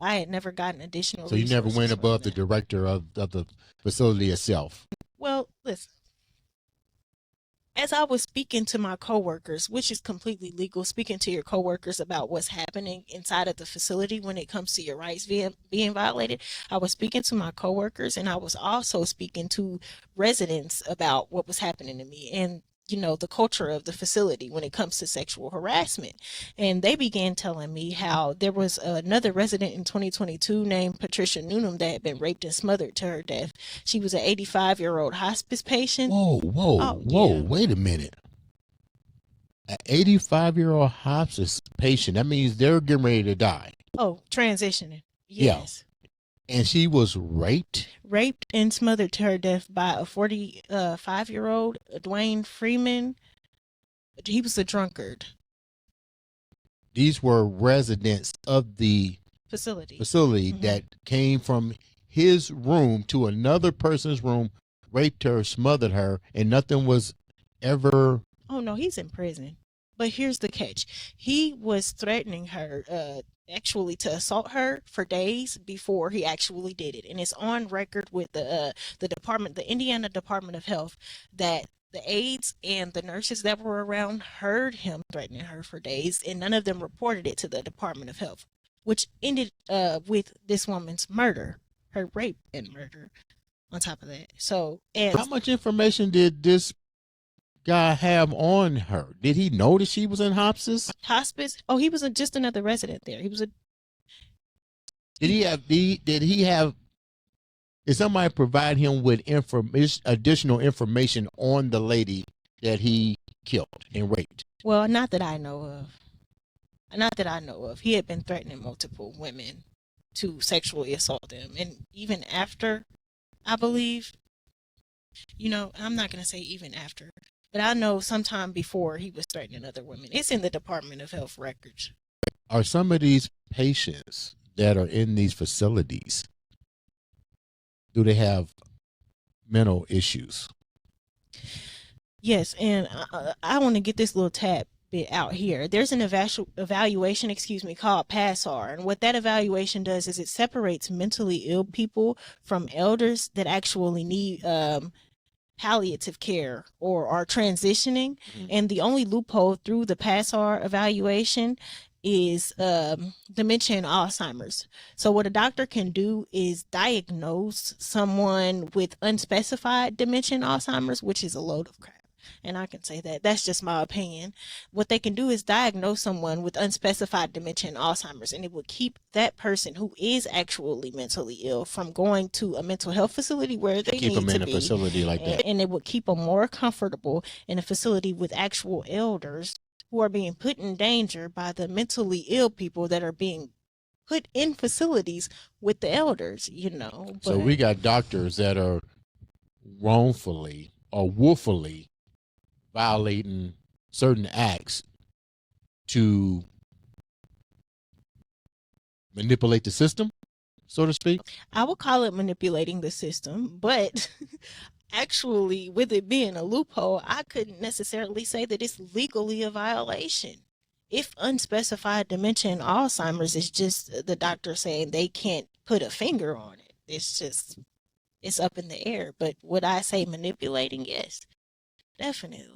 I had never gotten additional So you never went resources from above the them. director of the facility itself. Well, listen, as I was speaking to my coworkers, which is completely legal, speaking to your coworkers about what's happening inside of the facility when it comes to your rights being violated, I was speaking to my coworkers, and I was also speaking to residents about what was happening to me and, the culture of the facility when it comes to sexual harassment. And they began telling me how there was another resident in 2022 named Patricia Noonan that had been raped and smothered to her death. She was an 85-year-old hospice patient. Whoa, whoa, Oh, whoa! yeah. Wait a minute. An 85-year-old hospice patient. That means they're getting ready to die. Oh, transitioning. Yeah. Yes. And she was raped. Raped and smothered to her death by a 45-year-old Dwayne Freeman. He was a drunkard. These were residents of the Facility. that came from his room to another person's room, raped her, smothered her, and nothing was ever. Oh, no, he's in prison. But here's the catch. He was threatening her, actually to assault her for days before he actually did it. And it's on record with the Indiana Department of Health, that the aides and the nurses that were around heard him threatening her for days, and none of them reported it to the Department of Health, which ended with this woman's murder, her rape and murder on top of that. So, and How much information did this guy have on her? Did he know that she was in hospice? Oh, he was just another resident there. He was a. Did somebody provide him with additional information on the lady that he killed and raped? Well, not that I know of. Not that I know of. He had been threatening multiple women to sexually assault them. And even after, I believe, I'm not going to say even after, but I know sometime before he was threatening other women. It's in the Department of Health records. Are some of these patients that are in these facilities, do they have mental issues? Yes, and I want to get this little tab bit out here. There's an evaluation, called PASR, and what that evaluation does is it separates mentally ill people from elders that actually need palliative care or are transitioning. And the only loophole through the PASR evaluation is dementia and Alzheimer's. So what a doctor can do is diagnose someone with unspecified dementia and Alzheimer's, which is a load of crap. And I can say that. That's just my opinion. What they can do is diagnose someone with unspecified dementia and Alzheimer's, and it will keep that person who is actually mentally ill from going to a mental health facility where they Keep need them to in a be. facility like that. And it would keep them more comfortable in a facility with actual elders who are being put in danger by the mentally ill people that are being put in facilities with the elders, So we got doctors that are wrongfully or willfully violating certain acts to manipulate the system, so to speak. I would call it manipulating the system, but actually, with it being a loophole, I couldn't necessarily say that it's legally a violation. If unspecified dementia and Alzheimer's is just the doctor saying they can't put a finger on it, it's up in the air. But would I say manipulating? Yes, definitely.